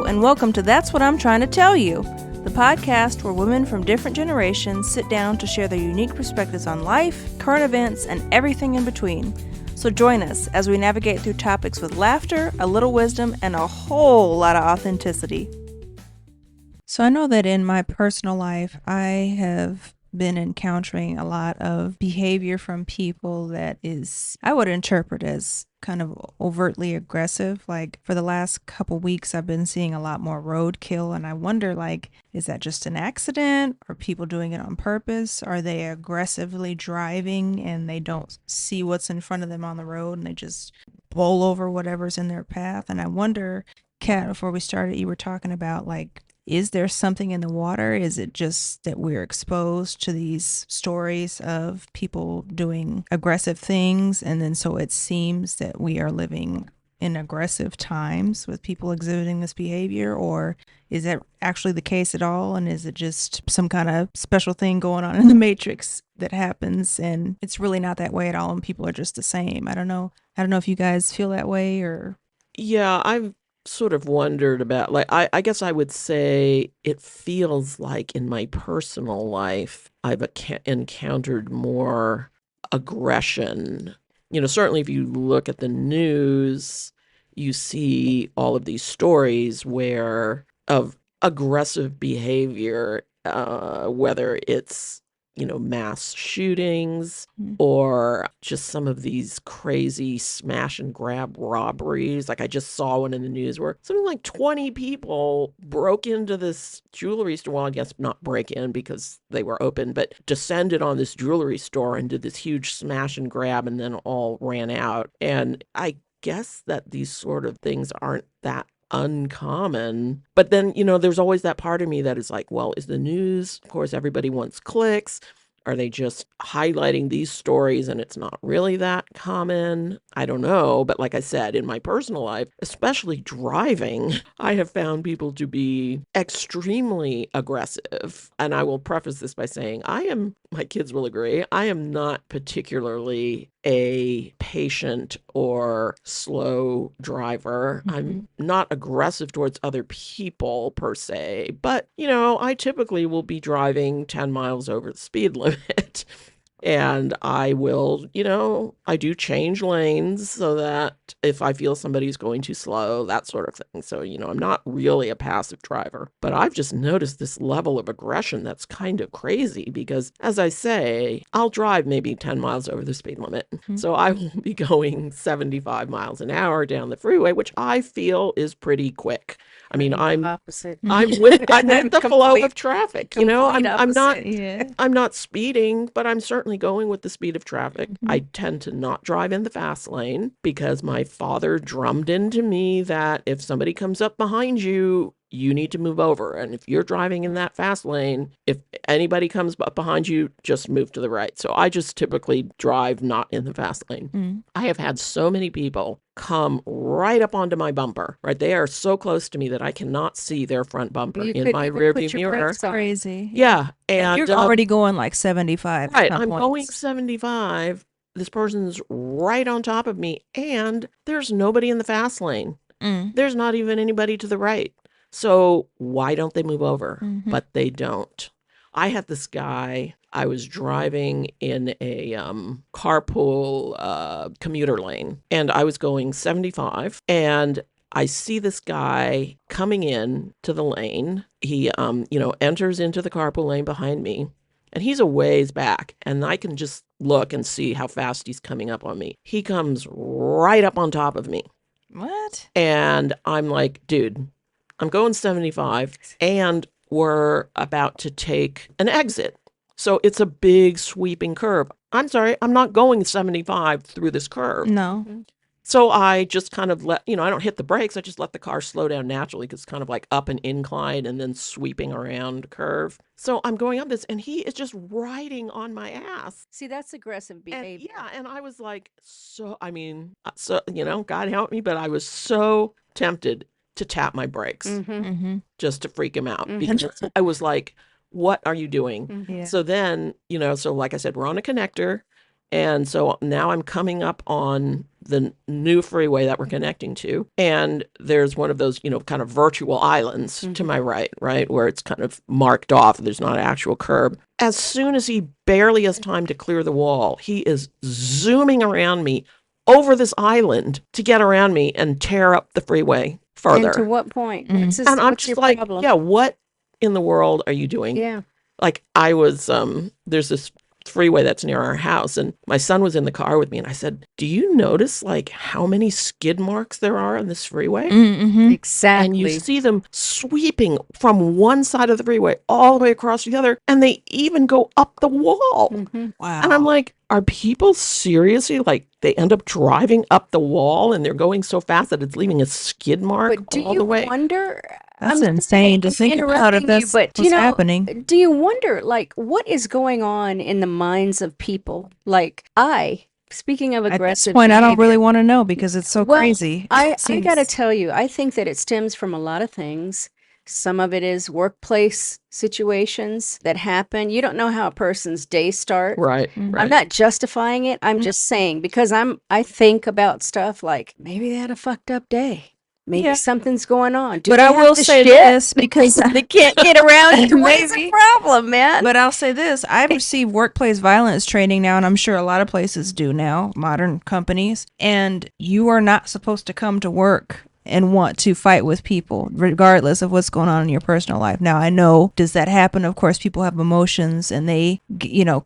and welcome to That's What I'm Trying to Tell You, the podcast where women from different generations sit down to share their unique perspectives on life, current events, and everything in between. So join us as we navigate through topics with laughter, a little wisdom, and a whole lot of authenticity. So I know that in my personal life, I have been encountering a lot of behavior from people that is, I would interpret as kind of overtly aggressive. Like for the last couple weeks, I've been seeing a lot more roadkill, and I wonder, like, is that just an accident? Are people doing it on purpose? Are they aggressively driving and they don't see what's in front of them on the road and they just bowl over whatever's in their path? And I wonder, Kat, before we started, you were talking about, like, is there something in the water? Is it just that we're exposed to these stories of people doing aggressive things, and then so it seems that we are living in aggressive times with people exhibiting this behavior? Or is that actually the case at all? And is it just some kind of special thing going on in the Matrix that happens and it's really not that way at all and people are just the same? I don't know if you guys feel that way or... Yeah, I've sort of wondered about, like, I guess I would say it feels like in my personal life, I've encountered more aggression. You know, certainly if you look at the news, you see all of these stories of aggressive behavior, whether it's, mass shootings or just some of these crazy smash and grab robberies. Like I just saw one in the news where something like 20 people broke into this jewelry store. Well, I guess not break in because they were open, but descended on this jewelry store and did this huge smash and grab and then all ran out. And I guess that these sort of things aren't that uncommon. But then, there's always that part of me that is like, well, is the news, of course, everybody wants clicks. Are they just highlighting these stories and it's not really that common? I don't know. But like I said, in my personal life, especially driving, I have found people to be extremely aggressive. And I will preface this by saying my kids will agree, I am not particularly a patient or slow driver. I'm not aggressive towards other people per se, but I typically will be driving 10 miles over the speed limit. And I will, I do change lanes so that if I feel somebody's going too slow, that sort of thing. So, I'm not really a passive driver, but I've just noticed this level of aggression that's kind of crazy because, as I say, I'll drive maybe 10 miles over the speed limit. So I will be going 75 miles an hour down the freeway, which I feel is pretty quick. I mean, I'm opposite. I'm with the flow of traffic. I'm not speeding, but I'm certainly going with the speed of traffic. I tend to not drive in the fast lane because my father drummed into me that if somebody comes up behind you, you need to move over. And if you're driving in that fast lane, if anybody comes up behind you, just move to the right. So I just typically drive not in the fast lane. I have had so many people come right up onto my bumper, right? They are so close to me that I cannot see their front bumper in my rearview mirror. That's crazy. Yeah. And you're already going like 75. Right. I'm going 75. This person's right on top of me and there's nobody in the fast lane. There's not even anybody to the right. So why don't they move over? But they don't. I had this guy, I was driving in a carpool commuter lane and I was going 75 and I see this guy coming in to the lane. He, enters into the carpool lane behind me and he's a ways back and I can just look and see how fast he's coming up on me. He comes right up on top of me. What? And I'm like, dude, I'm going 75 and we're about to take an exit. So it's a big sweeping curve. I'm sorry, I'm not going 75 through this curve. No. So I just kind of I don't hit the brakes. I just let the car slow down naturally because it's kind of like up an incline and then sweeping around a curve. So I'm going up this and he is just riding on my ass. See, that's aggressive behavior. And I was like, God help me, but I was so tempted to tap my brakes just to freak him out because I was like, what are you doing? Yeah. So then, so like I said, we're on a connector. And so now I'm coming up on the new freeway that we're connecting to. And there's one of those, kind of virtual islands to my right, where it's kind of marked off. There's not an actual curb. As soon as he barely has time to clear the wall, he is zooming around me over this island to get around me and tear up the freeway further. And to what point? And I'm just like, problem? yeah, what in the world are you doing? Yeah. Like I was, there's this freeway that's near our house, and my son was in the car with me, and I said, do you notice like how many skid marks there are on this freeway? Mm-hmm. Exactly. And you see them sweeping from one side of the freeway all the way across the other, and they even go up the wall. Wow. And I'm like, are people seriously, like, they end up driving up the wall and they're going so fast that it's leaving a skid mark But do all you the way? wonder? That's insane to think about if that's what's happening. Do you wonder, like, what is going on in the minds of people? Like, speaking of At aggressive this point, I don't behavior, really want to know because it's so Well, crazy. I Seems- got to tell you, I think that it stems from a lot of things. Some of it is workplace situations that happen. You don't know how a person's day starts. Right, Mhm. right. I'm not justifying it. I'm just saying because I think about stuff like maybe they had a fucked up day. Maybe Yeah. something's going on. Do But they I have will to say shit? this because They can't get around to what is the Maybe. problem, man. But I'll say this, I've received workplace violence training now, and I'm sure a lot of places do now, modern companies, and you are not supposed to come to work and want to fight with people, regardless of what's going on in your personal life. Now, I know, does that happen? Of course, people have emotions and they,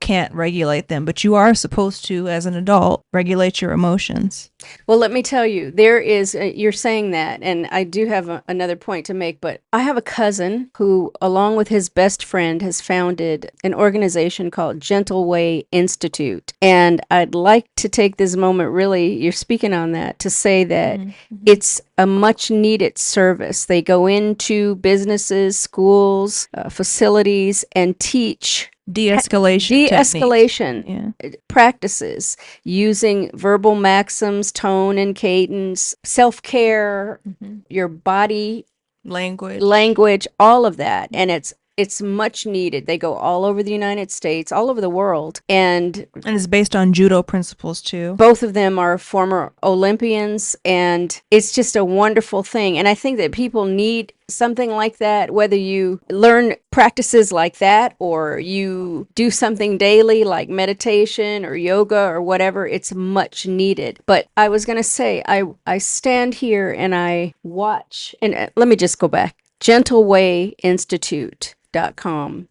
can't regulate them, but you are supposed to, as an adult, regulate your emotions. Well, let me tell you, there is, you're saying that, and I do have another point to make, but I have a cousin who, along with his best friend, has founded an organization called Gentle Way Institute. And I'd like to take this moment, really, you're speaking on that, to say that it's a much needed service. They go into businesses, schools, facilities, and teach De-escalation practices using verbal maxims, tone and cadence, self-care, your body language, all of that. And it's much needed. They go all over the United States, all over the world. And it's based on judo principles too. Both of them are former Olympians, and it's just a wonderful thing. And I think that people need something like that, whether you learn practices like that or you do something daily like meditation or yoga or whatever. It's much needed. But I was going to say, I stand here and I watch, and let me just go back. GentleWayInstitute.com.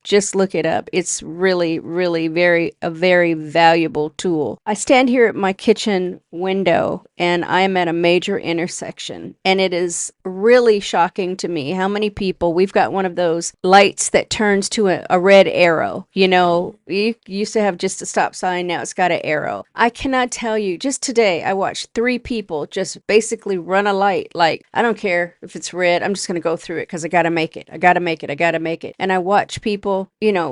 Just look it up. It's really, really a very valuable tool. I stand here at my kitchen window and I am at a major intersection. And it is really shocking to me how many people, we've got one of those lights that turns to a red arrow. You used to have just a stop sign. Now it's got an arrow. I cannot tell you, just today, I watched 3 people just basically run a light. Like, I don't care if it's red. I'm just going to go through it because I got to make it. I got to make it. I got to make it. And I watch people,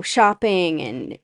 shopping and,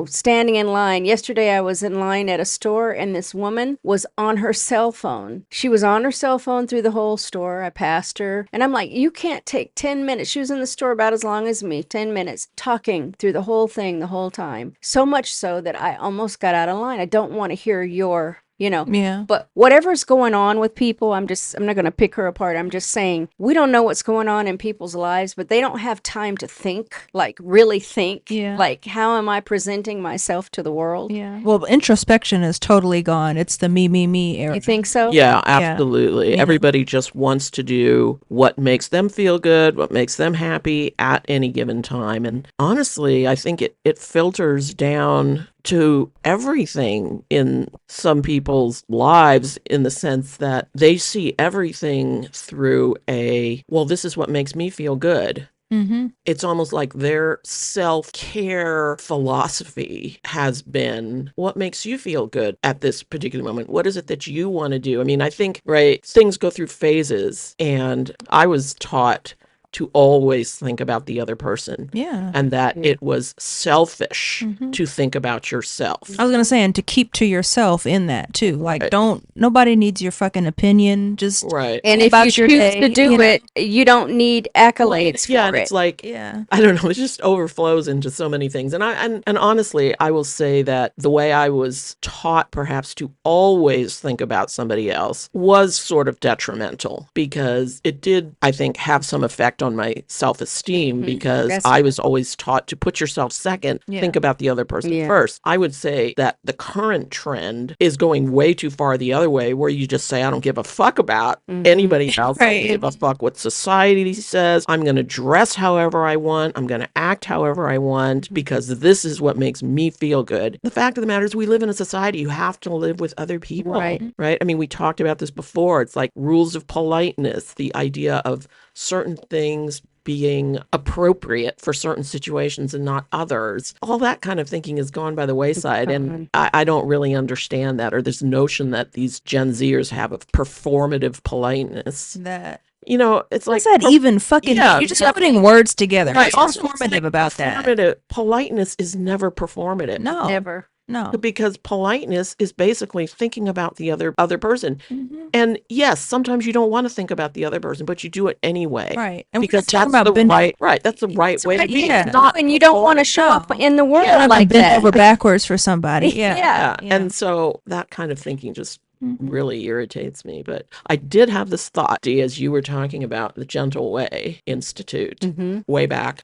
standing in line. Yesterday, I was in line at a store and this woman was on her cell phone. She was on her cell phone through the whole store. I passed her and I'm like, you can't take 10 minutes. She was in the store about as long as me, 10 minutes, talking through the whole thing the whole time. So much so that I almost got out of line. I don't want to hear your Yeah. But whatever's going on with people, I'm not going to pick her apart. I'm just saying we don't know what's going on in people's lives, but they don't have time to think, like really think. Yeah. Like, how am I presenting myself to the world? Yeah. Well, introspection is totally gone. It's the me era. You think so? Yeah, absolutely. Yeah. Everybody just wants to do what makes them feel good, what makes them happy at any given time. And honestly, I think it filters down to everything in some people's lives, in the sense that they see everything through this is what makes me feel good. Mm-hmm. It's almost like their self-care philosophy has been, what makes you feel good at this particular moment? What is it that you want to do? I mean, I think, right, things go through phases, and I was taught to always think about the other person. Yeah. And that it was selfish to think about yourself. I was going to say, and to keep to yourself in that too. Like, Right. nobody needs your fucking opinion. Just Right. And if about you your choose day, to do you know. it, you don't need accolades Yeah, for and it. it's like, Yeah. I don't know, it just overflows into so many things. And honestly, I will say that the way I was taught perhaps to always think about somebody else was sort of detrimental, because it did, I think, have some effect on my self-esteem, because That's I true. was always taught to put yourself second, Yeah. think about the other person Yeah. first. I would say that the current trend is going way too far the other way, where you just say, I don't give a fuck about anybody else. I Right. don't give a fuck what society says. I'm going to dress however I want. I'm going to act however I want, because this is what makes me feel good. The fact of the matter is, we live in a society. You have to live with other people. Right? I mean, we talked about this before. It's like rules of politeness, the idea of certain things being appropriate for certain situations and not others. All that kind of thinking has gone by the wayside. And I don't really understand that, or this notion that these Gen Zers have of performative politeness. That. You know, it's like, What's that even fucking? yeah, You're just putting words together. right. What's performative about that? Performative politeness is never performative. No. Never. No. Because politeness is basically thinking about the other person. And yes, sometimes you don't want to think about the other person, but you do it anyway. Right. And Because we're not talking that's about that's the right way to be. yeah. It's not And you don't want to show up in the world I'm like bent that. over backwards for somebody. Yeah. Yeah. And so that kind of thinking just really irritates me. But I did have this thought, Dee, as you were talking about the Gentle Way Institute way back,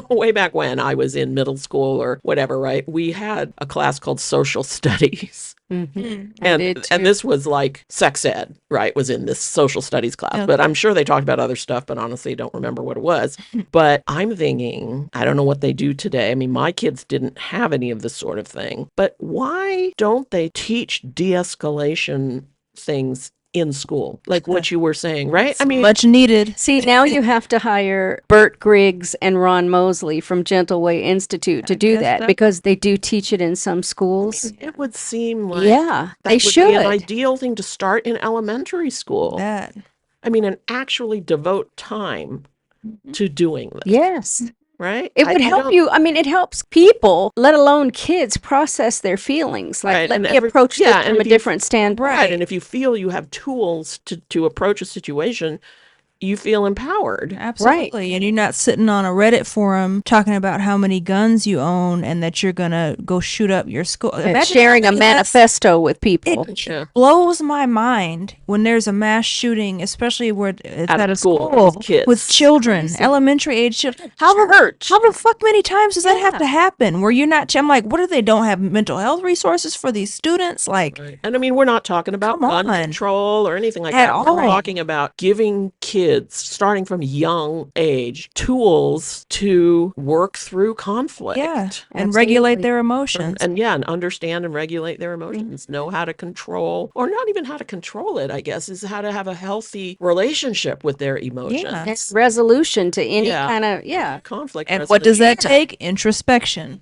way back when I was in middle school or whatever, right? We had a class called Social Studies. And this was like sex ed, right? Was in this social studies class. Okay. But I'm sure they talked about other stuff, but honestly don't remember what it was. But I'm thinking, I don't know what they do today. I mean, my kids didn't have any of this sort of thing. But why don't they teach de-escalation things in school, like what you were saying, right? I mean, Much needed. See, now you have to hire Bert Griggs and Ron Mosley from Gentle Way Institute to do guess that, so. because they do teach it in some schools. it would seem like Yeah, that they would be should. an ideal thing to start in elementary school. That. I mean, and actually devote time to doing this, Yes. right? It would I help don't- you. I mean, it helps people, let alone kids, process their feelings. Like, Right, let and me approach this and from a if you- different standpoint. Right. And if you feel you have tools to approach a situation, you feel empowered. Absolutely. And you're not sitting on a Reddit forum talking about how many guns you own and that you're going to go shoot up your school. And Imagine sharing a having that- manifesto with people. Yeah. blows my mind when there's a mass shooting, especially where it's At at a school, school with kids. with children, elementary age children. How the fuck many times does that have to happen? Where you're not? I'm like, what do they don't have mental health resources for these students? Like, And I mean, we're not talking about Come gun on. control or anything like At that. all. We're talking about giving kids, starting from young age, tools to work through conflict. yeah, and regulate Absolutely. their emotions. And and understand and regulate their emotions, know how to control, or not even how to control it, I guess, is how to have a healthy relationship with their emotions. Yeah. And resolution to any Yeah. kind of, Conflict. And what does that resolution. take? Introspection.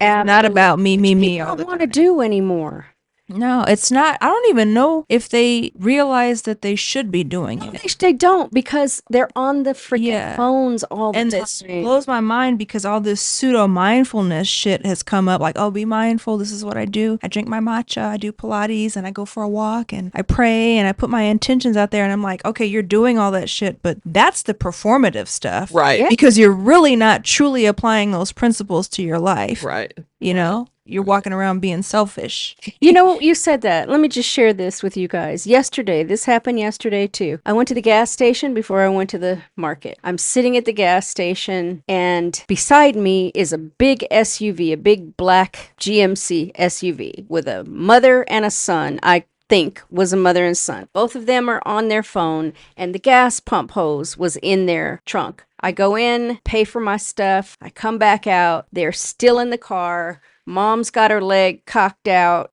absolutely. Not about me all don't the want to time. do anymore. No, it's not. I don't even know if they realize that they should be doing it. They don't, because they're on the freaking Yeah. phones all the And time. this blows my mind because all this pseudo mindfulness shit has come up. Like, oh, be mindful. This is what I do. I drink my matcha. I do Pilates, and I go for a walk, and I pray, and I put my intentions out there. And I'm like, okay, you're doing all that shit, but that's the performative stuff, Right. Yeah. Because you're really not truly applying those principles to your life. Right. You know, you're walking around being selfish. You know, you said that. Let me just share this with you guys. Yesterday, this happened yesterday too. I went to the gas station before I went to the market. I'm sitting at the gas station, and beside me is a big SUV, a big black GMC SUV with a mother and a son. I think was a mother and son. Both of them are on their phone, and the gas pump hose was in their trunk. I go in, pay for my stuff. I come back out. They're still in the car. Mom's got her leg cocked out,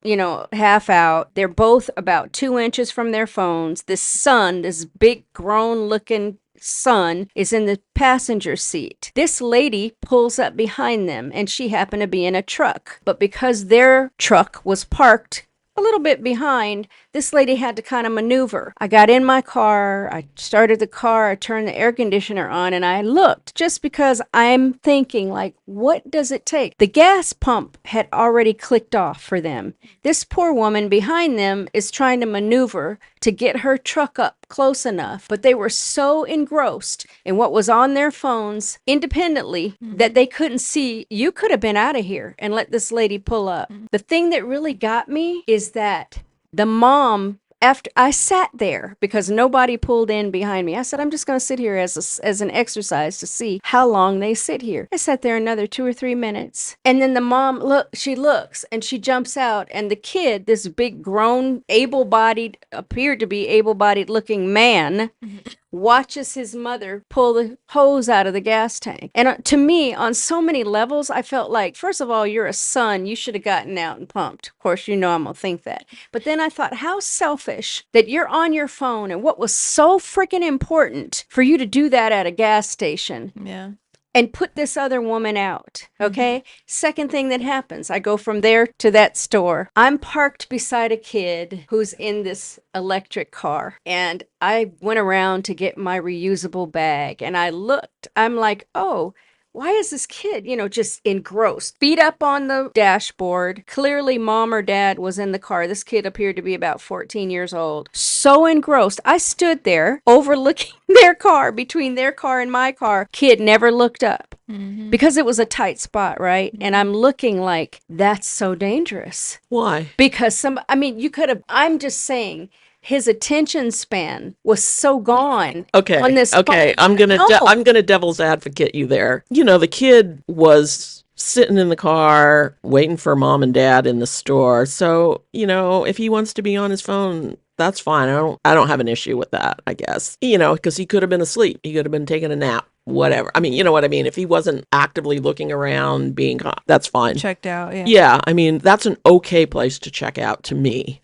half out. They're both about 2 inches from their phones. This son, this big grown looking son, is in the passenger seat. This lady pulls up behind them, and she happened to be in a truck. But because their truck was parked a little bit behind, this lady had to kind of maneuver. I got in my car, I started the car, I turned the air conditioner on, and I looked just because I'm thinking, like, what does it take? The gas pump had already clicked off for them. This poor woman behind them is trying to maneuver to get her truck up close enough, but they were so engrossed in what was on their phones independently that they couldn't see. You could have been out of here and let this lady pull up. The thing that really got me is that the mom, after I sat there because nobody pulled in behind me, I said, I'm just going to sit here as an exercise to see how long they sit here. I sat there another 2 or 3 minutes. And then the mom, she looks and she jumps out. And the kid, this big grown, appeared to be able-bodied looking man, watches his mother pull the hose out of the gas tank. And to me, on so many levels, I felt like, first of all, you're a son. You should have gotten out and pumped. Of course, I'm going to think that. But then I thought, how selfish that you're on your phone and what was so freaking important for you to do that at a gas station. Yeah. And put this other woman out, okay? Second thing that happens, I go from there to that store. I'm parked beside a kid who's in this electric car. And I went around to get my reusable bag. And I looked. I'm like, oh, why is this kid, just engrossed? Feet up on the dashboard. Clearly, mom or dad was in the car. This kid appeared to be about 14 years old. So engrossed. I stood there overlooking their car, between their car and my car. Kid never looked up because it was a tight spot, right? And I'm looking like, that's so dangerous. Why? Because I'm just saying, his attention span was so gone. Okay. On this okay. phone. I'm gonna devil's advocate you there. The kid was sitting in the car waiting for mom and dad in the store. So, if he wants to be on his phone, that's fine. I don't have an issue with that, I guess. Because he could have been asleep. He could have been taking a nap. Whatever. I mean, you know what I mean? If he wasn't actively looking around, that's fine. Checked out, yeah. Yeah, I mean, that's an okay place to check out to me.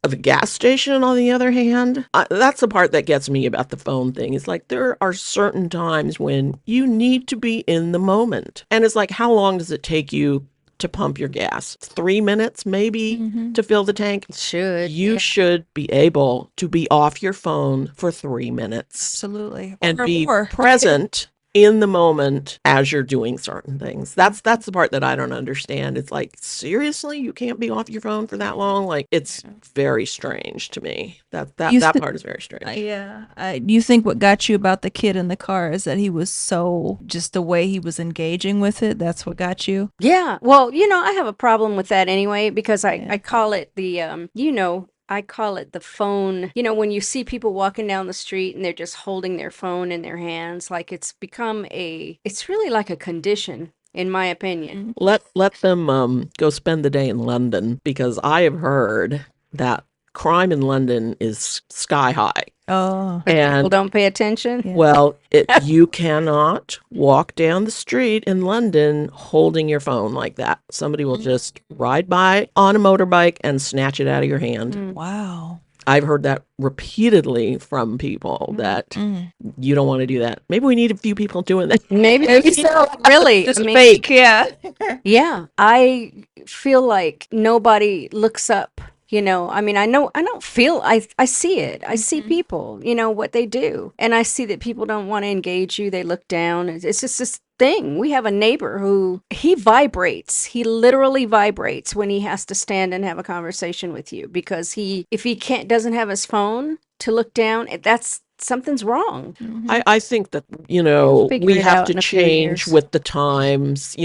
The gas station, on the other hand, that's the part that gets me about the phone thing. It's like there are certain times when you need to be in the moment. And it's like, how long does it take you to pump your gas? 3 minutes, maybe, to fill the tank? You should be able to be off your phone for 3 minutes. Absolutely. And be present in the moment as you're doing certain things. That's the part that I don't understand. It's like, seriously, you can't be off your phone for that long? Like, it's very strange to me. That part is very strange. Yeah. You think what got you about the kid in the car is that he was so, just the way he was engaging with it, that's what got you? Yeah. Well, I have a problem with that anyway, because I call it I call it the phone. When you see people walking down the street and they're just holding their phone in their hands, like it's really like a condition, in my opinion. Let them go spend the day in London, because I have heard that crime in London is sky high. Oh. And people don't pay attention? Yeah. Well, you cannot walk down the street in London holding your phone like that. Somebody will just ride by on a motorbike and snatch it out of your hand. Wow. I've heard that repeatedly from people that you don't want to do that. Maybe we need a few people doing that. Maybe so. Really. Just fake. Yeah. Yeah. I feel like nobody looks up. I don't feel, I see it. I see people, what they do. And I see that people don't want to engage you. They look down. It's just this thing. We have a neighbor who, he vibrates. He literally vibrates when he has to stand and have a conversation with you, because if he doesn't have his phone to look down, something's wrong. I think that, we have to change with the times.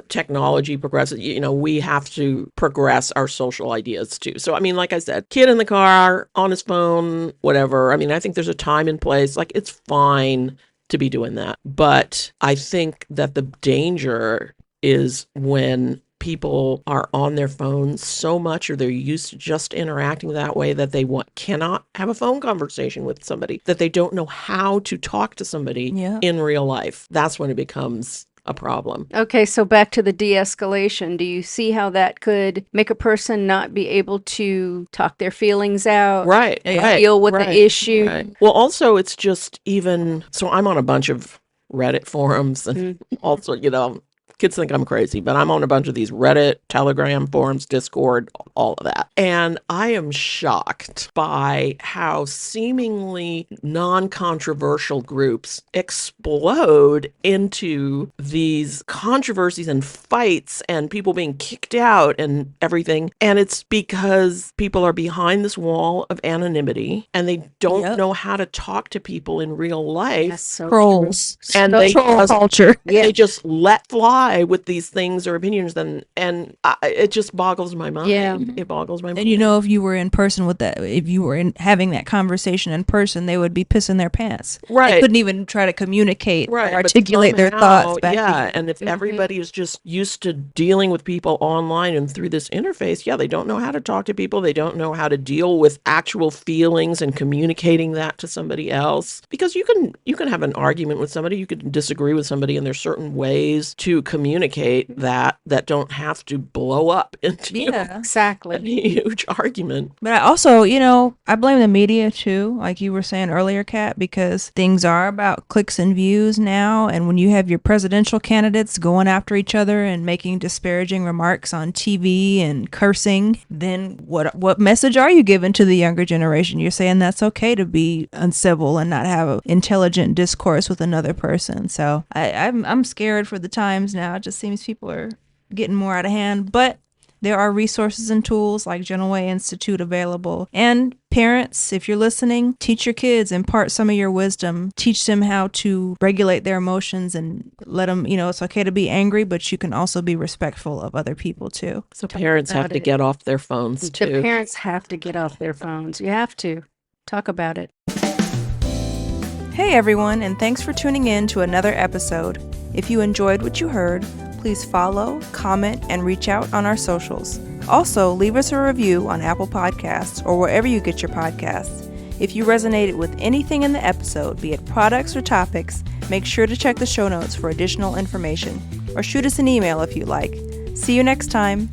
Technology progresses. We have to progress our social ideas too. So, I mean, like I said, kid in the car, on his phone, whatever. I mean, I think there's a time and place. Like, it's fine to be doing that. But I think that the danger is when people are on their phones so much, or they're used to just interacting that way, that they cannot have a phone conversation with somebody, that they don't know how to talk to somebody in real life. That's when it becomes a problem. Okay, so back to the de-escalation. Do you see how that could make a person not be able to talk their feelings out? Right. Deal with the issue? Right. Well, also, it's just so I'm on a bunch of Reddit forums and also, Kids think I'm crazy, but I'm on a bunch of these Reddit, Telegram forums, Discord, all of that. And I am shocked by how seemingly non-controversial groups explode into these controversies and fights and people being kicked out and everything. And it's because people are behind this wall of anonymity and they don't know how to talk to people in real life. That's so Trolls. true. And So they Troll just, culture. they just let fly with these things or opinions. It just boggles my mind. Yeah. It boggles my mind. And you know, if you were in person with that, if you were having that conversation in person, they would be pissing their pants. Right. They couldn't even try to communicate or but articulate their somehow, thoughts back to yeah, you. and if everybody is just used to dealing with people online and through this interface, yeah, they don't know how to talk to people. They don't know how to deal with actual feelings and communicating that to somebody else. Because you can have an argument with somebody, you could disagree with somebody, and there's certain ways to communicate that don't have to blow up into Exactly. a huge argument. But I also, I blame the media too, like you were saying earlier, Kat, because things are about clicks and views now. And when you have your presidential candidates going after each other and making disparaging remarks on TV and cursing, then what message are you giving to the younger generation? You're saying that's okay to be uncivil and not have an intelligent discourse with another person. So I'm scared for the times now. It just seems people are getting more out of hand. But there are resources and tools like Gentle Way Institute available. And parents, if you're listening, teach your kids, impart some of your wisdom. Teach them how to regulate their emotions and let them, it's okay to be angry, but you can also be respectful of other people too. So parents have to get off their phones too. The parents have to get off their phones. You have to. Talk about it. Hey everyone, and thanks for tuning in to another episode. If you enjoyed what you heard, please follow, comment, and reach out on our socials. Also, leave us a review on Apple Podcasts or wherever you get your podcasts. If you resonated with anything in the episode, be it products or topics, make sure to check the show notes for additional information, or shoot us an email if you like. See you next time.